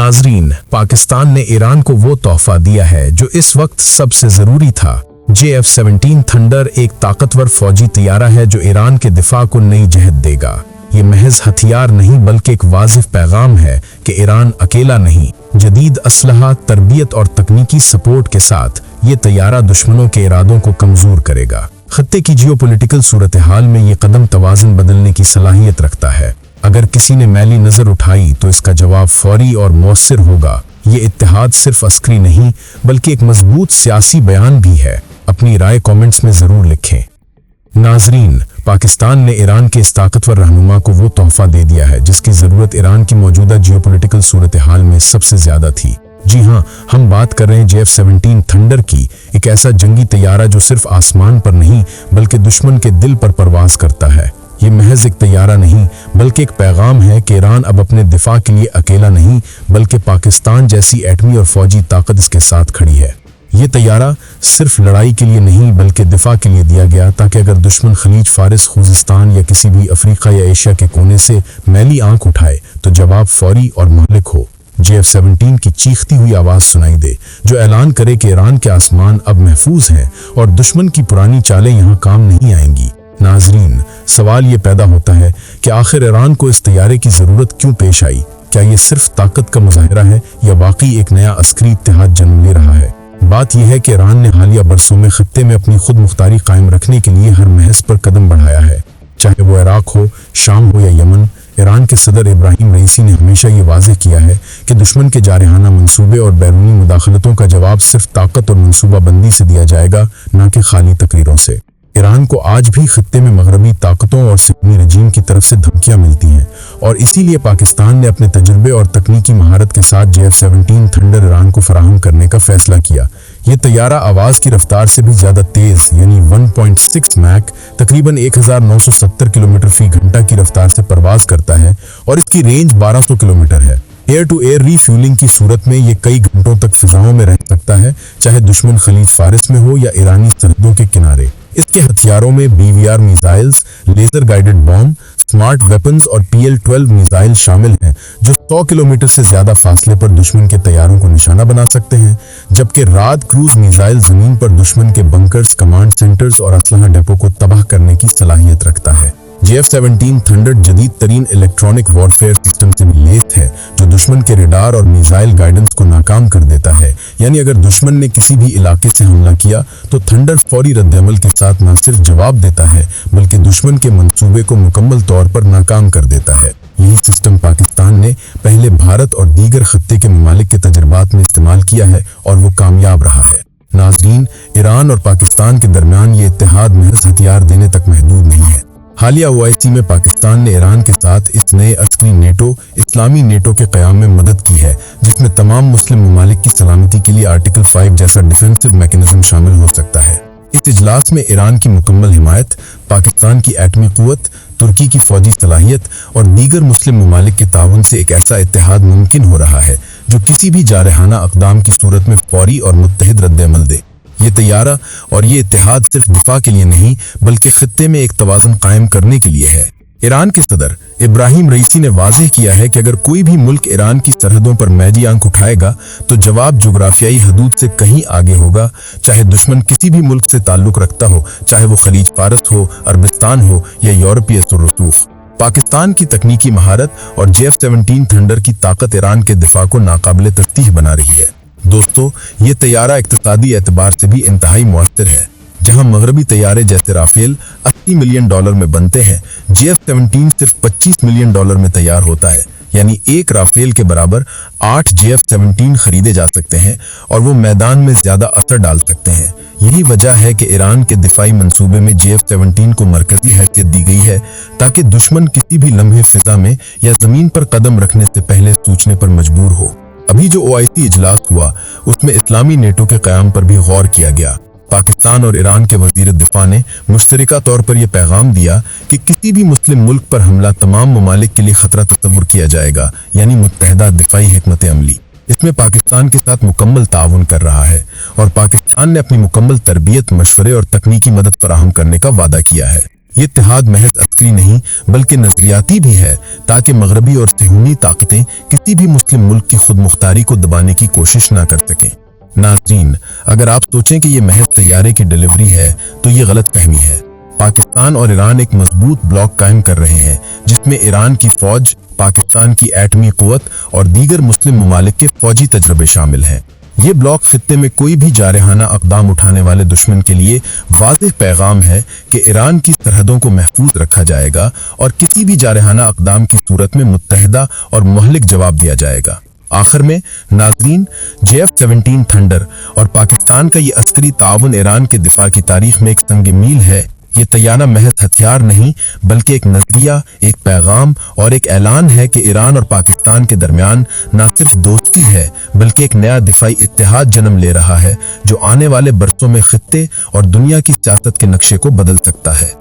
नाजरीन, पाकिस्तान ने ईरान को वो तोहफा दिया है जो इस वक्त सबसे जरूरी था। JF-17 थंडर एक ताकतवर फौजी तैयारा है जो ईरान के दिफा को नई जहत देगा। ये महज हथियार नहीं बल्कि एक वाजिफ पैगाम है कि ईरान अकेला नहीं। जदीद असलहा, तरबियत और तकनीकी सपोर्ट के साथ ये तैयारा दुश्मनों के इरादों को कमजोर करेगा। खत्ते की जियोपॉलिटिकल सूरत हाल में ये कदम तवाज़ुन बदलने की सलाहियत रखता है। अगर किसी ने मैली नजर उठाई तो इसका जवाब फौरी और मौसर होगा। ये इत्तेहाद सिर्फ अस्करी नहीं बल्कि एक मजबूत सियासी बयान भी है। अपनी राय कमेंट्स में जरूर लिखें। नाजरीन, पाकिस्तान ने ईरान के इस ताकतवर रहनुमा को वो तोहफा दे दिया है जिसकी जरूरत ईरान की मौजूदा जियोपॉलिटिकल सूरत हाल में सबसे ज्यादा थी। जी हाँ, हम बात कर रहे हैं JF-17 थंडर की, एक ऐसा जंगी तैयारा जो सिर्फ आसमान पर नहीं बल्कि दुश्मन के दिल पर परवाज करता है। ये महज एक तैयारा नहीं बल्कि एक पैगाम है कि ईरान अब अपने दिफा के लिए अकेला नहीं बल्कि पाकिस्तान जैसी एटमी और फौजी ताकत इसके साथ खड़ी है। ये तैयारा सिर्फ लड़ाई के लिए नहीं बल्कि दिफा के लिए दिया गया ताकि अगर दुश्मन खलीज फारिस, खुजिस्तान या किसी भी अफ्रीका या एशिया के कोने से मैली आंख उठाए तो जवाब फौरी और महलिक हो। JF-17 की चीखती हुई आवाज सुनाई दे जो ऐलान करे कि ईरान के आसमान अब महफूज हैं और दुश्मन की पुरानी चालें यहाँ काम नहीं आएंगी। नाजरीन, सवाल ये पैदा होता है कि आखिर ईरान को इस तैयारे की जरूरत क्यों पेश आई? क्या ये सिर्फ ताकत का मुजाहिरा है या वाकई एक नया अस्करी इत्तेहाद जन्म ले रहा है? बात यह है कि ईरान ने हालिया बरसों में खत्ते में अपनी खुद मुख्तारी कायम रखने के लिए हर महज पर कदम बढ़ाया है। चाहे वो इराक हो, शाम हो या यमन, ईरान के सदर इब्राहिम रईसी ने हमेशा ये वाज़ेह किया है कि दुश्मन के जारहाना मंसूबे और बैरूनी मुदाखलतों का जवाब सिर्फ ताकत और मनसूबाबंदी से दिया जाएगा, न कि खाली तकरीरों से। ईरान को आज भी खत्ते में मगरबी ताकतों और सिक्नी रजीम की तरफ से धमकियां मिलती हैं और इसीलिए पाकिस्तान ने अपने तजुर्बे और तकनीकी महारत के साथ JF-17 थंडर ईरान को फराहम करने का फैसला किया। ये तैयारा आवाज की रफ्तार से भी ज्यादा तेज यानी 1.6 मैक तकरीबन 1970 किलोमीटर फी घंटा की रफ्तार से परवाज करता है और इसकी रेंज 1200 किलोमीटर है। एयर टू एयर रीफ्यूलिंग की सूरत में ये कई घंटों तक फिजाओं में रह सकता है, चाहे दुश्मन खलीज फारिस में हो या ईरानी सरहदों के किनारे। इसके हथियारों में BVR missiles, laser guided bomb, smart weapons और PL-12 मिसाइल शामिल हैं जो 100 किलोमीटर से ज्यादा फासले पर दुश्मन के तैयारों को निशाना बना सकते हैं, जबकि राद क्रूज मिसाइल जमीन पर दुश्मन के बंकर्स, कमांड सेंटर्स और असलहा डेपो को तबाह करने की सलाहियत रखता है। JF-17 थंडर जदीद तरीन इलेक्ट्रॉनिक वॉरफेयर सिस्टम से भी लैस है जो दुश्मन के रडार और मिसाइल गाइडेंस को नाकाम कर देता है। यानी अगर दुश्मन ने किसी भी इलाके से हमला किया तो थंडर फौरी रद्दअमल के साथ न सिर्फ जवाब देता है बल्कि दुश्मन के मंसूबे को मुकम्मल तौर पर नाकाम कर देता है। यही सिस्टम पाकिस्तान ने पहले भारत और दीगर खत्ते के ममालिक के तजुर्बात में इस्तेमाल किया है और वो कामयाब रहा है। नाजरीन, ईरान और पाकिस्तान के दरमियान ये इत्तेहाद महज हथियार देने तक महदूद नहीं है। हालिया OIC में पाकिस्तान ने ईरान के साथ इस नए अस्करी नेटो, इस्लामी नेटो के क़याम में मदद की है जिसमें तमाम मुस्लिम ममालिक की सलामती के लिए आर्टिकल 5 जैसा डिफेंसिव मैकेनिज्म शामिल हो सकता है। इस इजलास में ईरान की मुकम्मल हिमायत, पाकिस्तान की एटमी क़ुव्वत, तुर्की की फौजी सलाहियत और दीगर मुस्लिम ममालिक के ताउन से एक ऐसा इत्तेहाद मुमकिन हो रहा है जो किसी भी जारहाना अक़दाम की सूरत में फौरी और मुत्तहिद रद्द-ए-अमल दे। ये तैयारा और ये इत्तेहाद सिर्फ दिफा के लिए नहीं बल्कि खत्ते में एक तवाज़ुन कायम करने के लिए है। ईरान के सदर इब्राहिम रईसी ने वाज़ेह किया है कि अगर कोई भी मुल्क ईरान की सरहदों पर मैली आंख उठाएगा तो जवाब जुग्राफियाई हदूद से कहीं आगे होगा, चाहे दुश्मन किसी भी मुल्क से ताल्लुक रखता हो, चाहे वो खलीज फारस हो, अरबिस्तान हो या यूरोपीय सुरसूख। पाकिस्तान की तकनीकी महारत और JF-17 थंडर की ताकत ईरान के दिफा को नाकाबिले तस्दीक बना रही है। दोस्तों, ये तैयारा इक्तिसादी एतबार से भी इंतहाई मुअस्सिर है। जहां मगरबी तैयारे जैसे राफेल $80 मिलियन में बनते हैं, JF-17 सिर्फ $25 मिलियन में तैयार होता है। यानी एक राफेल के बराबर 8 JF-17 खरीदे जा सकते हैं और वो मैदान में ज्यादा असर डाल सकते हैं। यही वजह है कि ईरान के दिफाई मंसूबे में JF-17 को मरकजी हैसियत दी गई है ताकि दुश्मन किसी भी लम्हे फिजा में या जमीन पर कदम रखने से पहले सोचने पर मजबूर हो। अभी जो OIC इजलास हुआ उसमें इस्लामी नेटो के क़याम पर भी गौर किया गया। पाकिस्तान और ईरान के वज़ीर दिफा ने मुश्तरका तौर पर यह पैगाम दिया कि किसी भी मुस्लिम मुल्क पर हमला तमाम ममालिक के लिए खतरा तस्वुर किया जाएगा, यानी मुत्तहिदा दिफाई हिकमत अमली। इसमें पाकिस्तान के साथ मुकम्मल ताउन कर रहा है और पाकिस्तान ने अपनी मुकम्मल तरबियत, मशवरे और तकनीकी मदद फराहम करने का वादा किया है। ये इत्तेहाद महज अस्करी नहीं बल्कि नजरियाती भी है, ताकि मगरबी और सहूनी ताकतें किसी भी मुस्लिम मुल्क की खुद मुख्तारी को दबाने की कोशिश ना कर सकें। नाज़रीन, अगर आप सोचें कि ये महज तैयारे की डिलीवरी है तो ये गलत फहमी है। पाकिस्तान और ईरान एक मजबूत ब्लॉक कायम कर रहे हैं, जिसमें ईरान की फौज, पाकिस्तान की एटमी कुव्वत और दीगर मुस्लिम ममालिक के फौजी तजर्बे शामिल हैं। ये ब्लॉक खित्ते में कोई भी जारहाना अक़दाम उठाने वाले दुश्मन के लिए वाज़ेह पैगाम है कि ईरान की सरहदों को महफूज रखा जाएगा और किसी भी जारहाना अक़दाम की सूरत में मुत्तहिदा और मुहल्लिक जवाब दिया जाएगा। आखिर में नाज़रीन, JF-17 थंडर और पाकिस्तान का ये अस्करी ताउन ईरान के दिफा की तारीख में एक संग मील है। ये तैयारा महज हथियार नहीं बल्कि एक नजरिया, एक पैगाम और एक ऐलान है कि ईरान और पाकिस्तान के दरमियान न सिर्फ दोस्ती है बल्कि एक नया दिफाई इत्तेहाद जन्म ले रहा है, जो आने वाले बरसों में खित्ते और दुनिया की सियासत के नक्शे को बदल सकता है।